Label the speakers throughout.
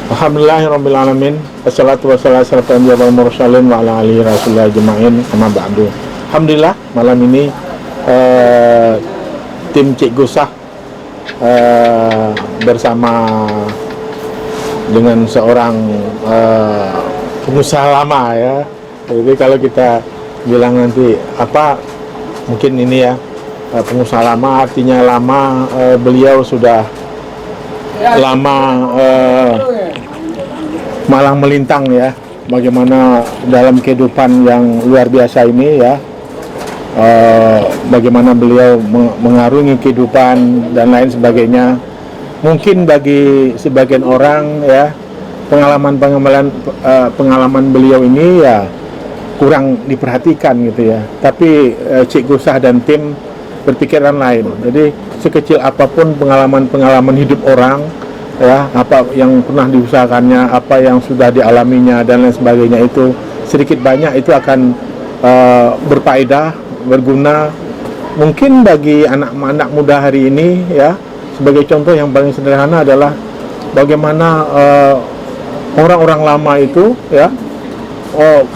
Speaker 1: Alhamdulillahirrabbilalamin. Wassalatu wassalamu ala mursalin wa ala alihi rasulillah jema'in amma ba'du. Alhamdulillah malam ini tim Cik Gusah bersama dengan seorang pengusaha lama ya. Jadi kalau kita bilang nanti apa, mungkin ini ya, pengusaha lama artinya lama, beliau sudah lama malang melintang ya, bagaimana dalam kehidupan yang luar biasa ini ya, bagaimana beliau mengarungi kehidupan dan lain sebagainya. Mungkin bagi sebagian orang ya, pengalaman beliau ini ya kurang diperhatikan gitu ya, tapi Cik Gusah dan tim berpikiran lain. Jadi sekecil apapun pengalaman hidup orang ya, apa yang pernah diusahakannya, apa yang sudah dialaminya dan lain sebagainya, itu sedikit banyak itu akan berfaedah, berguna. Mungkin bagi anak muda hari ini ya, sebagai contoh yang paling sederhana adalah bagaimana orang-orang lama itu ya,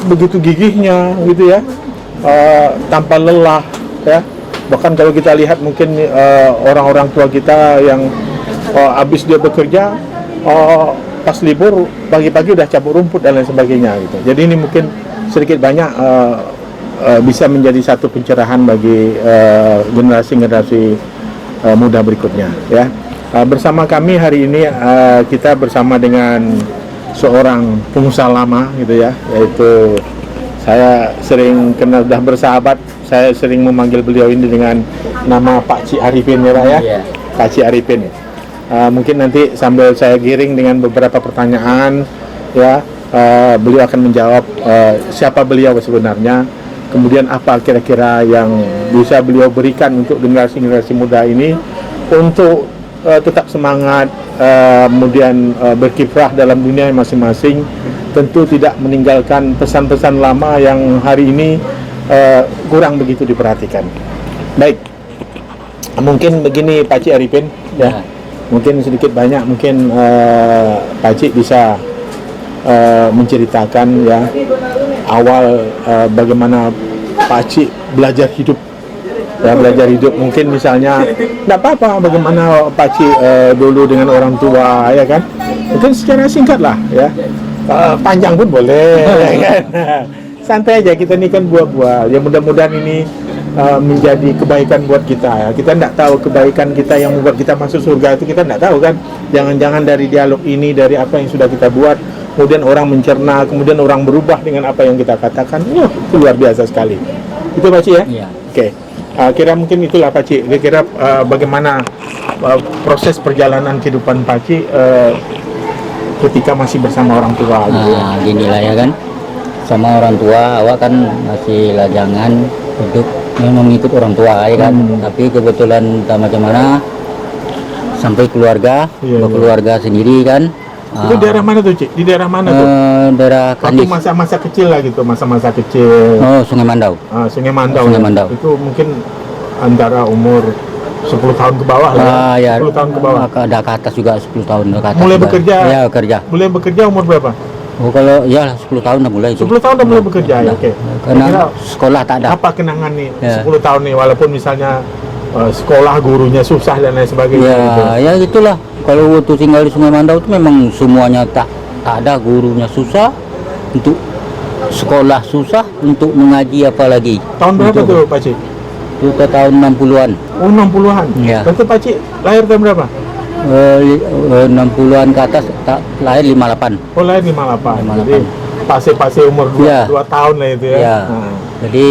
Speaker 1: begitu gigihnya gitu ya, tanpa lelah ya. Bahkan kalau kita lihat mungkin orang-orang tua kita yang habis dia bekerja, pas libur pagi-pagi udah cabut rumput dan lain sebagainya gitu. Jadi ini mungkin sedikit banyak bisa menjadi satu pencerahan bagi generasi-generasi muda berikutnya ya. Bersama kami hari ini kita bersama dengan seorang pengusaha lama gitu ya, yaitu saya sering kenal, dah bersahabat. Saya sering memanggil beliau ini dengan nama Pak Cik Arifin ya Pak ya. Pak Cik Arifin. Mungkin nanti sambil saya giring dengan beberapa pertanyaan ya, beliau akan menjawab siapa beliau sebenarnya, kemudian apa kira-kira yang bisa beliau berikan untuk generasi-generasi muda ini untuk tetap semangat, kemudian berkiprah dalam dunia masing-masing, tentu tidak meninggalkan pesan-pesan lama yang hari ini kurang begitu diperhatikan. Baik, mungkin begini Pak Cik Arifin ya, mungkin sedikit banyak mungkin Pak Cik bisa menceritakan ya awal bagaimana Pak Cik belajar hidup ya, belajar hidup. Mungkin misalnya tidak apa-apa bagaimana Pak Cik dulu dengan orang tua ya kan, mungkin secara singkat lah ya, panjang pun boleh ya kan. Santai aja, kita ini kan buah-buah ya, mudah-mudahan ini menjadi kebaikan buat kita ya. Kita tidak tahu kebaikan kita yang membuat kita masuk surga itu, kita tidak tahu kan. Jangan-jangan dari dialog ini, dari apa yang sudah kita buat, kemudian orang mencerna, kemudian orang berubah dengan apa yang kita katakan. Itu luar biasa sekali. Itu Pak Cik ya? Iya. Oke. Kira mungkin itulah Pak Cik. Kira bagaimana proses perjalanan kehidupan Pak Cik ketika masih bersama orang tua gitu ya.
Speaker 2: Ginilah ya kan, sama orang tua awak kan masih lajangan hidup memang ikut orang tua ya kan. Tapi kebetulan tak macam mana sampai keluarga, keluarga sendiri kan.
Speaker 1: Itu daerah mana tuh Cik? Di daerah mana tuh?
Speaker 2: Daerah Kandis.
Speaker 1: Waktu masa-masa kecil lah gitu, masa-masa kecil.
Speaker 2: Sungai Mandau.
Speaker 1: Sungai Mandau.
Speaker 2: Sungai Mandau.
Speaker 1: Itu mungkin antara umur 10 tahun ke bawah lah ya. 10 tahun ke bawah.
Speaker 2: Ada ke atas juga, 10 tahun ke atas.
Speaker 1: Mulai
Speaker 2: juga.
Speaker 1: Bekerja?
Speaker 2: Ya, bekerja.
Speaker 1: Mulai bekerja umur berapa?
Speaker 2: Oh, kalau ya 10 tahun dah mulai itu.
Speaker 1: 10 tahun dah mulai bekerja ya, oke.
Speaker 2: Karena sekolah tak ada.
Speaker 1: Apa kenangan nih 10 tahun nih, walaupun misalnya sekolah gurunya susah dan lain sebagainya
Speaker 2: ya,
Speaker 1: gitu.
Speaker 2: Ya gitulah. Kalau waktu tinggal di Sungai Mandau itu memang semuanya tak ada, gurunya susah, untuk sekolah susah, untuk mengaji apalagi.
Speaker 1: Tahun berapa tuh Pak Cik?
Speaker 2: Itu ke tahun 60-an.
Speaker 1: Oh 60-an? Ya. Berarti Pak Cik lahir tahun berapa?
Speaker 2: 60-an ke atas, lahir 58.
Speaker 1: Oh lahir 58. Jadi pasti umur 2 tahun lah itu ya.
Speaker 2: Ya. Jadi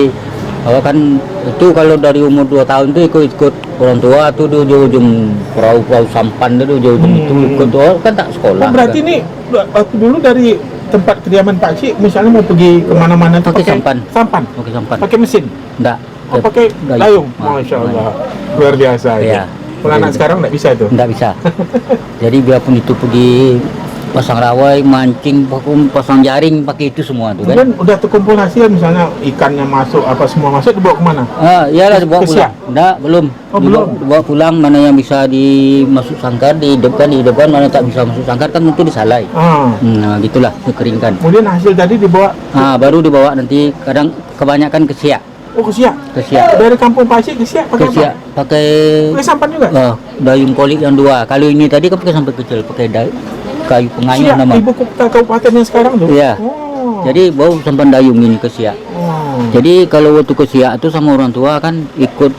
Speaker 2: awak kan itu kalau dari umur 2 tahun itu ikut orang tua tuh di ujung perahu sampan itu ujung itu ikut kan tak sekolah.
Speaker 1: Oh, berarti ini waktu dulu dari tempat kediaman Pak Cik misalnya mau pergi kemana-mana
Speaker 2: pakai sampan.
Speaker 1: Pakai sampan. Pakai mesin?
Speaker 2: Enggak.
Speaker 1: Oh, pakai dayung. Masya Allah. Luar biasa ya. Kalau anak sekarang enggak bisa itu?
Speaker 2: Enggak bisa. Jadi biarpun itu pergi pasang rawai, mancing, pasang jaring, pakai itu semua tuh kan.
Speaker 1: Kemudian udah terkumpul hasil, misalnya ikannya masuk, apa semua masuk, dibawa kemana?
Speaker 2: Iyalah dibawa
Speaker 1: Ke
Speaker 2: pulang.
Speaker 1: Siak?
Speaker 2: Enggak, belum.
Speaker 1: Oh, belum.
Speaker 2: Dibawa pulang, mana yang bisa dimasuk sangkar, dihidupkan, mana tak bisa masuk sangkar kan itu disalai. Nah, gitulah, dikeringkan.
Speaker 1: Kemudian hasil tadi dibawa
Speaker 2: Baru dibawa nanti kadang kebanyakan ke Siak.
Speaker 1: ke Siak.
Speaker 2: Ke Siak.
Speaker 1: Dari Kampung Pacik ke Siak
Speaker 2: Ke
Speaker 1: pakai apa?
Speaker 2: Siak pakai
Speaker 1: Pakai sampan juga?
Speaker 2: dayung kolik yang 2. Kalau ini tadi kan pakai sampai kecil, pakai kayu pengayuh
Speaker 1: Siak,
Speaker 2: nama.
Speaker 1: ibu kota kabupaten yang sekarang tuh?
Speaker 2: Iya.
Speaker 1: Oh.
Speaker 2: Jadi bawa sampan dayung ini ke Siak.
Speaker 1: Oh.
Speaker 2: Jadi kalau waktu ke Siak itu sama orang tua kan ikut,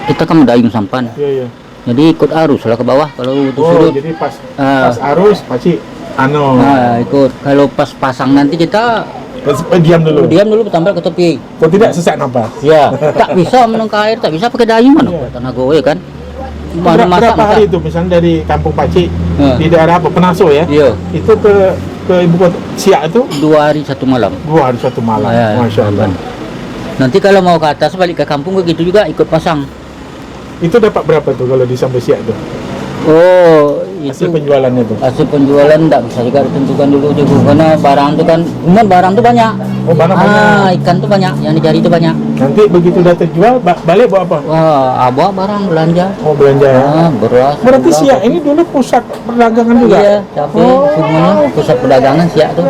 Speaker 2: kita kan mendayung sampan.
Speaker 1: Iya, iya.
Speaker 2: Jadi ikut arus lah ke bawah kalau waktu
Speaker 1: Oh,
Speaker 2: surut.
Speaker 1: jadi pas arus Pacik
Speaker 2: Ikut. Kalau pas pasang nanti kita
Speaker 1: diam dulu.
Speaker 2: diam dulu bertambah ke tepi.
Speaker 1: Kalau tidak sesak nafas.
Speaker 2: Ya, tak bisa menangkap air, tak bisa pakai dayung mana
Speaker 1: Iya.
Speaker 2: tanah gowe kan. Mana masak
Speaker 1: Berapa hari itu misalnya dari Kampung Pacik di daerah apa Penaso ya?
Speaker 2: Iya,
Speaker 1: Itu ke ibu kota Siak itu
Speaker 2: 2 hari 1 malam.
Speaker 1: 2 hari 1 malam.
Speaker 2: Ya,
Speaker 1: Masya Allah.
Speaker 2: Nanti kalau mau ke atas balik ke kampung begitu juga ikut pasang.
Speaker 1: Itu dapat berapa tuh kalau di sampai Siak tuh?
Speaker 2: Oh,
Speaker 1: Hasil
Speaker 2: itu
Speaker 1: penjualannya tuh.
Speaker 2: hasil penjualan enggak bisa juga ditentukan dulu juga karena barang itu kan, cuman barang tuh banyak.
Speaker 1: Oh, barang banyak.
Speaker 2: Ikan tuh banyak, yang dicari itu banyak.
Speaker 1: Nanti begitu udah terjual balik bawa apa?
Speaker 2: Wah, bawa barang belanja.
Speaker 1: Oh, belanja ya.
Speaker 2: Beras.
Speaker 1: Berarti
Speaker 2: gula,
Speaker 1: Siak ini dulu pusat perdagangan juga?
Speaker 2: Iya, tapi semuanya pusat perdagangan Siak tuh.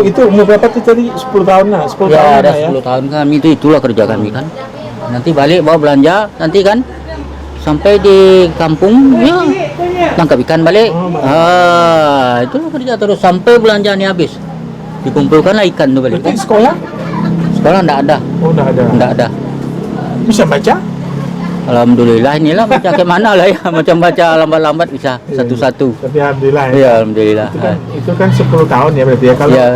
Speaker 1: Itu umur berapa tuh tadi? 10 tahun lah, 10
Speaker 2: Ya,
Speaker 1: tahun
Speaker 2: ada
Speaker 1: lah ya.
Speaker 2: 10 tahun kami itulah kerja kami kan. Nanti balik bawa belanja, nanti kan sampai di kampung ya tangkap ikan balik. Itulah kerja terus sampai belanjaan habis. Dikumpulkanlah ikan tuh balik.
Speaker 1: Berarti sekolah?
Speaker 2: Sekolah enggak ada,
Speaker 1: Oh, udah ada.
Speaker 2: enggak ada.
Speaker 1: Bisa baca?
Speaker 2: Alhamdulillah inilah baca ke mana lah ya, macam baca lambat-lambat bisa satu-satu.
Speaker 1: Tapi alhamdulillah ya.
Speaker 2: Ya, alhamdulillah.
Speaker 1: Itu kan 10 tahun ya berarti ya. Kalau
Speaker 2: Ya,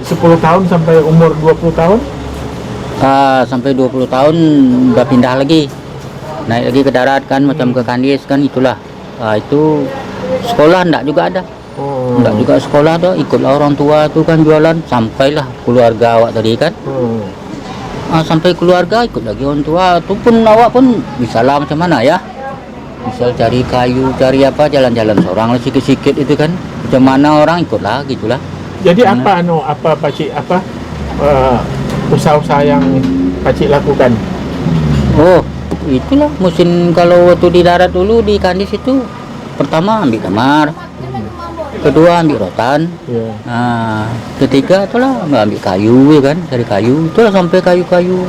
Speaker 1: 10 tahun sampai umur 20 tahun?
Speaker 2: sampai 20 tahun udah pindah lagi. Naik lagi ke darat kan, macam ke Kandis kan itulah. Itu sekolah enggak juga ada.
Speaker 1: Oh.
Speaker 2: Enggak juga sekolah tuh, ikutlah orang tua tuh kan jualan, sampailah keluarga awak tadi kan.
Speaker 1: Oh.
Speaker 2: Sampai keluarga ikut lagi orang tua, itu pun awak pun bisa lah macam mana ya. Misal cari kayu, cari apa, jalan-jalan seorang lah sikit-sikit itu kan. Macam mana orang ikutlah gitulah.
Speaker 1: Jadi apa Pacik usaha-usaha yang Pacik lakukan?
Speaker 2: Oh, itulah musim kalau waktu di darat dulu di Kandis itu pertama ambil kamar, kedua ambil rotan,
Speaker 1: Ya.
Speaker 2: ketiga itulah ambil kayu ya kan, cari kayu, itulah sampai kayu-kayu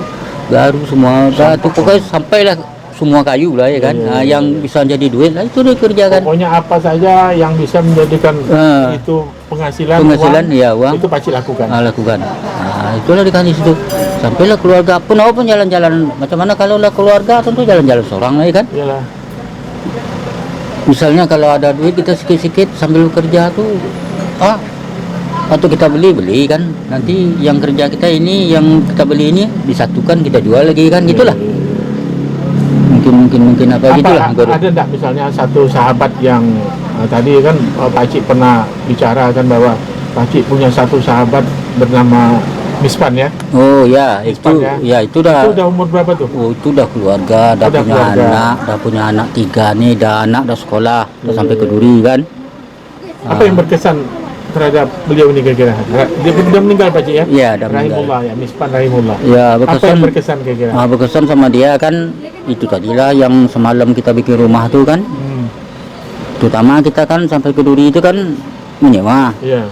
Speaker 2: garu semua, itu pokoknya sampailah semua kayu lah ya kan.
Speaker 1: Iya.
Speaker 2: Yang bisa jadi duit lah itu dikerjakan.
Speaker 1: Pokoknya apa saja yang bisa menjadikan itu penghasilan
Speaker 2: uang
Speaker 1: itu Pacik lakukan.
Speaker 2: lakukan. Itulah di Kandis itu. Sampailah keluarga pun awak pun jalan-jalan. Macam mana kalau lah keluarga tentu jalan-jalan seorang lah ya kan.
Speaker 1: Iyalah.
Speaker 2: Misalnya kalau ada duit kita sikit-sikit sambil kerja tuh atau kita beli kan, nanti yang kerja kita ini yang kita beli ini disatukan kita jual lagi kan gitulah. Mungkin apa gitulah.
Speaker 1: Ada enggak misalnya satu sahabat yang tadi kan Pacik pernah bicara kan bahwa Pacik punya satu sahabat bernama Mispan ya.
Speaker 2: Oh ya,
Speaker 1: Mispan,
Speaker 2: itu dah.
Speaker 1: Itu udah umur berapa tuh?
Speaker 2: Oh, itu udah keluarga, dah
Speaker 1: Udah
Speaker 2: punya
Speaker 1: keluarga.
Speaker 2: dah punya anak 3 nih, dah anak dah sekolah, dah sampai ke Duri kan.
Speaker 1: Apa yang berkesan terhadap beliau ini kira-kira? Dia sudah meninggal Pacik ya?
Speaker 2: Iya, dah meninggal.
Speaker 1: Rahimullah ya, Mispan Rahimullah.
Speaker 2: Ya,
Speaker 1: Apa yang berkesan kira-kira?
Speaker 2: berkesan sama dia kan itu tadilah yang semalam kita bikin rumah tuh kan. Terutama kita kan sampai ke Duri itu kan menyewa.
Speaker 1: Iya.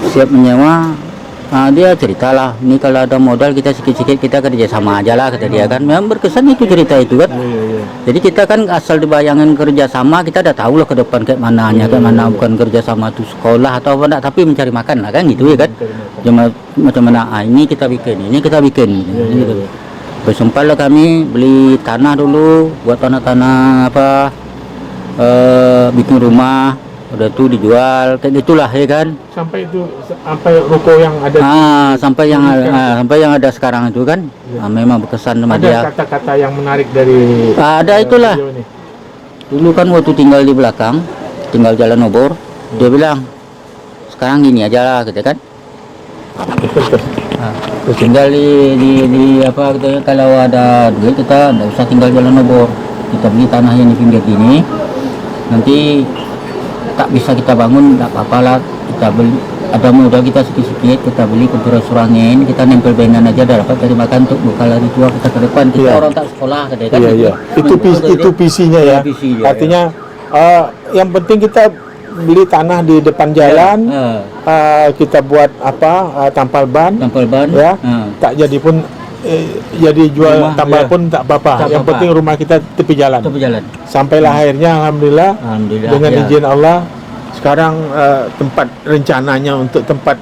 Speaker 2: Siap menyewa. Dia ceritalah, ini kalau ada modal kita sikit-sikit kita kerja sama aja lah kata dia kan. Memang berkesan itu cerita itu kan.
Speaker 1: Iya.
Speaker 2: Jadi kita kan asal dibayangin kerja sama, kita udah tahu lah ke depan kayak mananya, kayak mana bukan kerja sama tuh sekolah atau apa enggak, tapi mencari makan lah kan gitu ya kan. Cuma macam mana ini kita bikin, ini kita bikin gitu. Bersumpah lah kami beli tanah dulu buat tanah-tanah apa bikin rumah, udah tuh dijual kayak gitulah ya kan.
Speaker 1: Sampai ruko yang ada
Speaker 2: sampai yang ada sekarang itu kan. Memang berkesan sama
Speaker 1: ada
Speaker 2: dia.
Speaker 1: kata-kata yang menarik dari
Speaker 2: Ada itulah.
Speaker 1: beliau ini.
Speaker 2: Dulu kan waktu tinggal di belakang, tinggal jalan obor, dia bilang sekarang gini aja lah gitu kan. Terus tinggal di apa gitu, kalau ada duit kita nggak usah tinggal jalan obor, kita beli tanah yang di pinggir gini, nanti tak bisa kita bangun, tak apa-apa lah, kita beli, ada modal kita sedikit-sedikit, kita beli komputer surangin, kita nempel benan aja, dah dapat cari makan untuk bekal hari tua kita ke depan. Kita orang tak sekolah katanya kan.
Speaker 1: Itu visinya ya. Artinya yang penting kita beli tanah di depan jalan, kita buat tampal ban ya, tak jadi pun jadi jual rumah, tambal pun tak apa-apa. Yang penting rumah kita tepi jalan. Sampailah akhirnya alhamdulillah dengan izin Allah sekarang tempat rencananya untuk tempat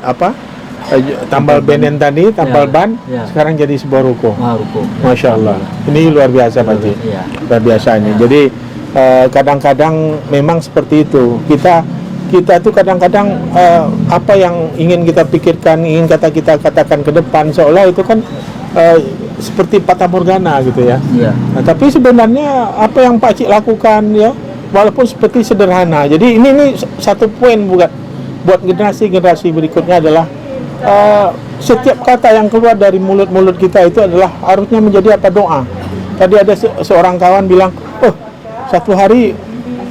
Speaker 1: tambal benen tadi, tambal ban sekarang jadi sebuah ruko. Masya Allah. Ini luar biasa Pak Haji. Luar biasa ini. Jadi kadang-kadang memang seperti itu. Kita tuh kadang-kadang apa yang ingin kita pikirkan, ingin kita katakan ke depan seolah itu kan seperti fata morgana gitu ya. Nah, tapi sebenarnya apa yang Pak Cik lakukan ya, walaupun seperti sederhana. Jadi ini satu poin buat generasi berikutnya adalah setiap kata yang keluar dari mulut kita itu adalah harusnya menjadi doa. Tadi ada seorang kawan bilang, satu hari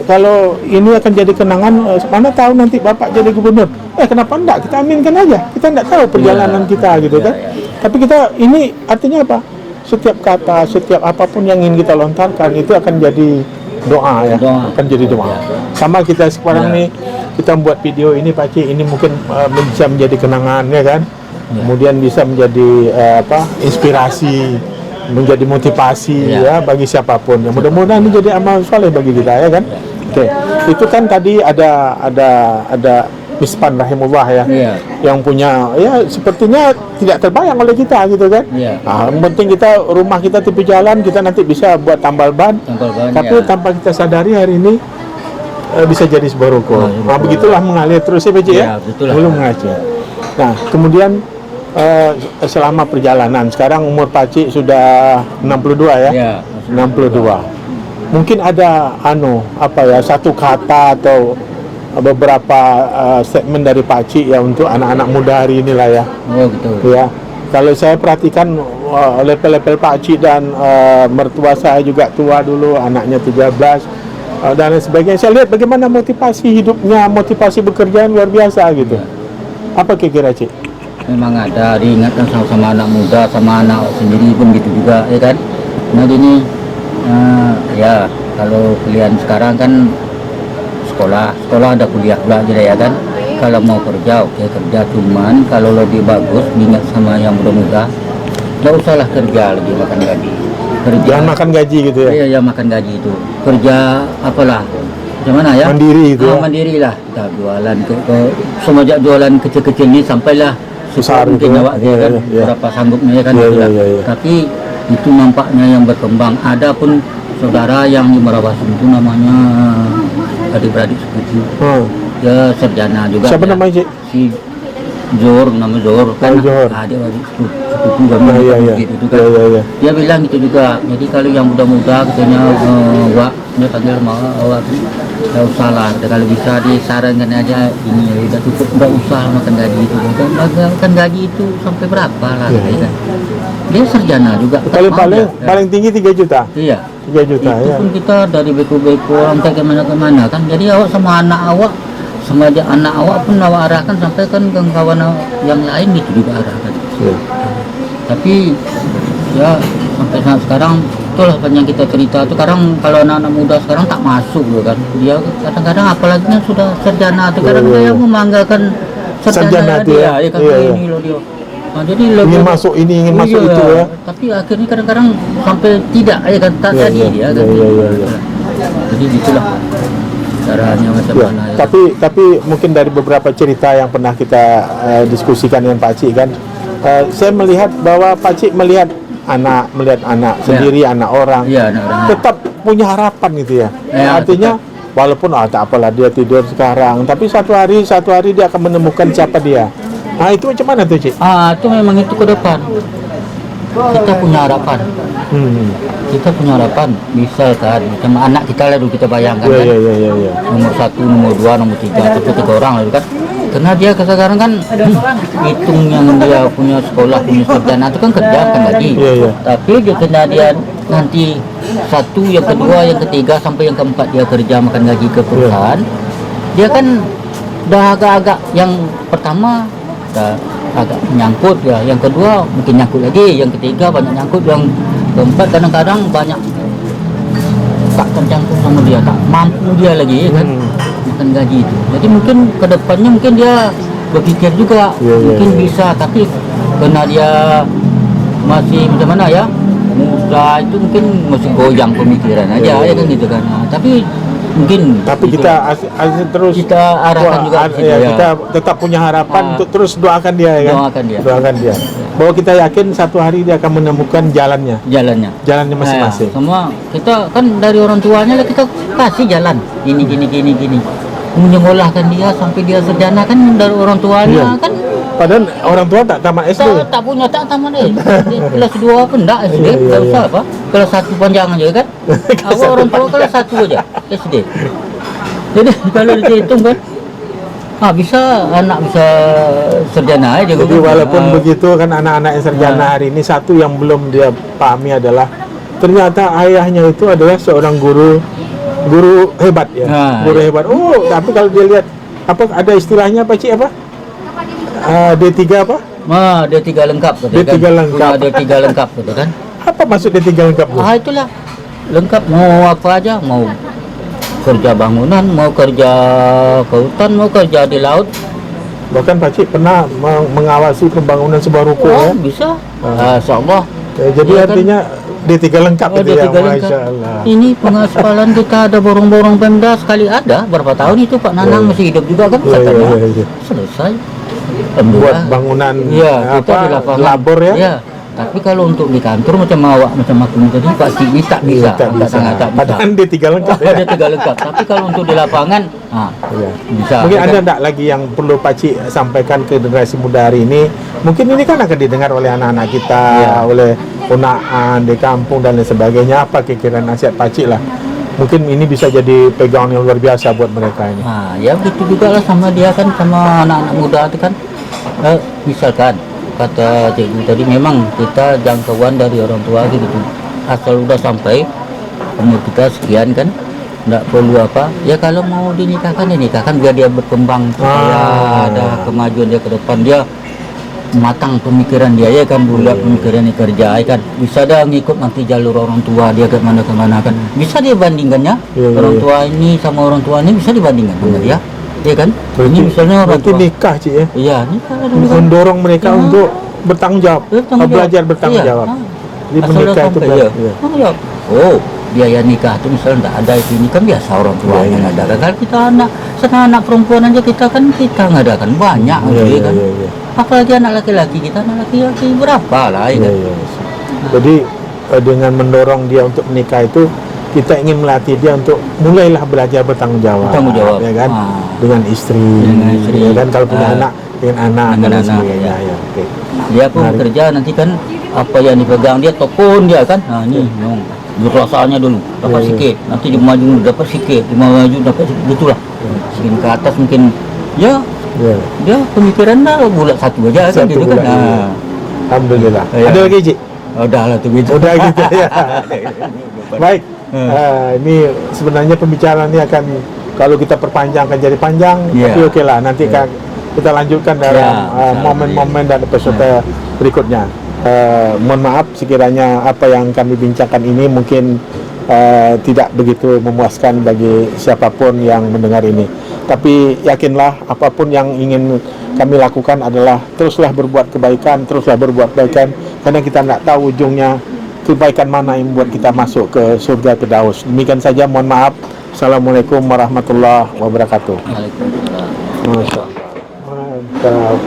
Speaker 1: kalau ini akan jadi kenangan, mana tahu nanti Bapak jadi gubernur. Kenapa enggak? Kita aminkan aja. Kita enggak tahu perjalanan kita gitu kan. Tapi kita ini artinya apa? Setiap kata, setiap apapun yang ingin kita lontarkan itu akan jadi doa ya. Akan jadi doa. Sama kita sekarang nih, kita membuat video ini Pak Cik, ini mungkin bisa menjadi kenangan ya kan. Kemudian bisa menjadi inspirasi, menjadi motivasi ya bagi siapapun. Yang mudah-mudahan ini jadi amal soleh bagi kita ya kan. Oke. Itu kan tadi ada Mispan rahimullah ya, yang punya ya sepertinya tidak terbayang oleh kita gitu kan. Nah, yang penting kita rumah kita tepi jalan, kita nanti bisa buat tambal ban tapi tanpa kita sadari hari ini bisa jadi sebuah ruko. Nah, begitulah mengalir terus ya Pak Cik ya. Belum mengalir. Nah, kemudian selama perjalanan sekarang umur Pak Cik sudah 62 ya. 62. Mungkin ada satu kata atau beberapa statement dari Pak Cik ya untuk anak-anak muda hari inilah ya. Ya. Kalau saya perhatikan level-level Pak Cik dan mertua saya juga tua dulu, anaknya 13 dan lain sebagainya. Saya lihat bagaimana motivasi hidupnya, motivasi bekerja luar biasa gitu. Apa kira-kira Cik?
Speaker 2: Memang ada diingatkan sama anak muda, sama anak sendiri pun gitu juga ya kan. Nah gini ya kalau kalian sekarang kan sekolah ada kuliah pula aja ya kan. Kalau mau kerja kerja, cuman kalau lebih bagus ingat sama yang muda-muda, nggak usahlah kerja lagi makan gaji.
Speaker 1: Jangan makan gaji gitu ya.
Speaker 2: Iya makan gaji itu. Kerja apalah gimana ya? Mandiri itu. Mandiri lah. Kita jualan semenjak jualan kecil-kecil ini sampailah
Speaker 1: besar
Speaker 2: mungkin nyawa dia kan berapa sanggupnya ya kan. Tapi itu nampaknya yang berkembang. Ada pun saudara yang di Merawasin itu namanya adik-beradik sepupu. Dia sarjana juga. Siapa namanya Cik? Si Zor, nama Zor kan. Adik-beradik sepupu gitu kan. Dia bilang gitu juga. Jadi kalau yang muda-muda katanya dia panggil awak nggak usah lah. Kalau bisa disarankan aja ini udah cukup, nggak usah makan gaji itu. Makan gaji itu sampai berapa lah kan. Dia sarjana juga. Paling tinggi 3 juta. Iya. 3 juta itu ya. Pun kita dari beko-beko sampai kemana-kemana kan. Jadi awak sama anak awak, sama anak awak pun awak arahkan sampai kan ke kawan yang lain gitu juga arahkan. Tapi ya sampai saat sekarang itulah banyak kita cerita tuh. Kadang kalau anak-anak muda sekarang tak masuk loh kan. Dia kadang-kadang apalagi sudah sarjana tuh kadang dia membanggakan sarjana dia. Ini loh dia. Nah, jadi ingin masuk ini, ingin masuk itu ya. Tapi akhirnya kadang-kadang sampai tidak ya kan, tak tadi dia kan. Jadi gitulah caranya macam mana. Tapi mungkin dari beberapa cerita yang pernah kita diskusikan dengan Pak Cik kan, saya melihat bahwa Pak Cik melihat anak sendiri, anak orang, tetap punya harapan gitu ya. Artinya walaupun tak apalah dia tidur sekarang, tapi satu hari dia akan menemukan siapa dia. Nah itu macam mana tuh Cik? Itu memang itu ke depan. Kita punya harapan. Kita punya harapan. Misalkan sama anak kita lalu kita bayangkan kan. Nomor 1, nomor 2, nomor 3, itu 3 orang lalu kan. Karena dia sekarang kan hitung yang dia punya sekolah, punya sarjana itu kan kerja kan lagi. Tapi dia kena dia nanti 1, yang kedua, yang ketiga sampai yang keempat dia kerja makan gaji ke perusahaan. dia kan udah agak-agak yang pertama udah agak nyangkut ya, yang kedua mungkin nyangkut lagi, yang ketiga banyak nyangkut, yang keempat kadang-kadang banyak tak terjangkau sama dia, tak mampu dia lagi ya kan makan gaji itu. Jadi mungkin kedepannya mungkin dia berpikir juga mungkin bisa, tapi karena dia masih macam mana ya, muda itu mungkin masih goyang pemikiran aja ya kan gitu kan. Nah, tapi mungkin
Speaker 1: kita terus
Speaker 2: kita arahkan juga ke situ, ya.
Speaker 1: Kita tetap punya harapan untuk terus doakan dia ya kan? Doakan dia bahwa kita yakin satu hari dia akan menemukan jalannya masing-masing.
Speaker 2: Semua kita kan dari orang tuanya lah, kita kasih jalan gini menyekolahkan dia sampai dia sarjana kan dari orang tuanya kan.
Speaker 1: Padahal orang tua tak tamat SD.
Speaker 2: Tak punya, tak tamat SD. Kelas 2 pun tak SD. Tak usah apa. Kelas 1 panjang aja kan. Awak orang tua kelas 1 aja SD. Jadi kalau dihitung kan, bisa anak bisa sarjana aja.
Speaker 1: Jadi walaupun begitu kan, anak-anak yang sarjana hari ini, satu yang belum dia pahami adalah ternyata ayahnya itu adalah seorang guru hebat ya. Guru hebat. Tapi kalau dia lihat apa ada istilahnya apa Cik apa? D3 apa?
Speaker 2: D3 lengkap gitu
Speaker 1: D3
Speaker 2: kan.
Speaker 1: lengkap.
Speaker 2: D3 lengkap gitu kan.
Speaker 1: Apa maksud D3 lengkap?
Speaker 2: Itulah. Lengkap, mau apa aja, mau kerja bangunan, mau kerja ke hutan, mau kerja di laut.
Speaker 1: Bahkan Pak Cik pernah mengawasi pembangunan sebuah ruko ya?
Speaker 2: Bisa. Insyaallah.
Speaker 1: Jadi ya, artinya kan? D3 lengkap itu ya, Masya Allah.
Speaker 2: Ini pengaspalan kita ada borong-borong Pemda sekali ada berapa tahun itu Pak Nanang masih hidup juga kan katanya. Selesai.
Speaker 1: Buat bangunan labor ya.
Speaker 2: Iya. Tapi kalau untuk di kantor macam aku tadi pasti tak bisa.
Speaker 1: Padahal D3 lengkap ya.
Speaker 2: D3 lengkap. Tapi kalau untuk di lapangan bisa.
Speaker 1: Mungkin ada enggak lagi yang perlu Pak Cik sampaikan ke generasi muda hari ini? Mungkin ini kan akan didengar oleh anak-anak kita, oleh ponaan di kampung dan lain sebagainya. Apa kira-kira nasihat Pak Cik lah? Mungkin ini bisa jadi pegangan yang luar biasa buat mereka ini.
Speaker 2: Ya begitu juga lah sama dia kan, sama anak-anak muda itu kan. Misalkan kata cikgu tadi, memang kita jangkauan dari orang tua gitu. Asal udah sampai umur kita sekian kan, nggak perlu apa. Ya kalau mau dinikahkan biar dia berkembang supaya ada kemajuan dia ke depan, dia matang pemikiran dia ya kan, bulat pemikiran dia kerja ya kan, bisa dah ngikut nanti jalur orang tua dia ke mana kan, bisa dia bandingkannya orang tua ini sama orang tua ini bisa dibandingkan sama dia ya kan.
Speaker 1: Berarti,
Speaker 2: ini misalnya orang tua
Speaker 1: nikah Cik ya?
Speaker 2: Iya, nikah
Speaker 1: mendorong mereka untuk bertanggung jawab, belajar bertanggung jawab. Jadi menikah itu
Speaker 2: biaya nikah itu misalnya tidak ada ini kan biasa orang tua yang ngadakan. Kalau kita anak perempuan aja kita ngadakan banyak kan. Apalagi anak laki-laki berapa lah ya kan.
Speaker 1: Jadi dengan mendorong dia untuk menikah itu, kita ingin melatih dia untuk mulailah belajar bertanggung jawab ya kan, dengan istri ya kan, kalau punya anak dengan anak dan sebagainya ya.
Speaker 2: Dia pun bekerja nanti kan, apa yang dipegang dia tokon dia kan. Ini berasanya dulu dapat sikit, nanti dia maju dapat sikit, dia maju dapat sikit, gitulah. Semakin ke atas mungkin dia pemikiran dah bulat satu aja kan gitu kan.
Speaker 1: Alhamdulillah. Ada lagi Cik?
Speaker 2: Udah lah tuh gitu.
Speaker 1: Udah gitu ya. Baik. Ini sebenarnya pembicaraan ini akan, kalau kita perpanjang akan jadi panjang, tapi oke lah, nanti kita lanjutkan dalam momen-momen dan episode berikutnya. Mohon maaf sekiranya apa yang kami bincangkan ini mungkin tidak begitu memuaskan bagi siapapun yang mendengar ini, tapi yakinlah apapun yang ingin kami lakukan adalah teruslah berbuat kebaikan, karena kita tidak tahu ujungnya kebaikan mana yang membuat kita masuk ke surga Firdaus. Demikian saja, mohon maaf. Assalamualaikum warahmatullahi wabarakatuh.
Speaker 2: Waalaikumsalam.
Speaker 1: Masya Allah. Mantap.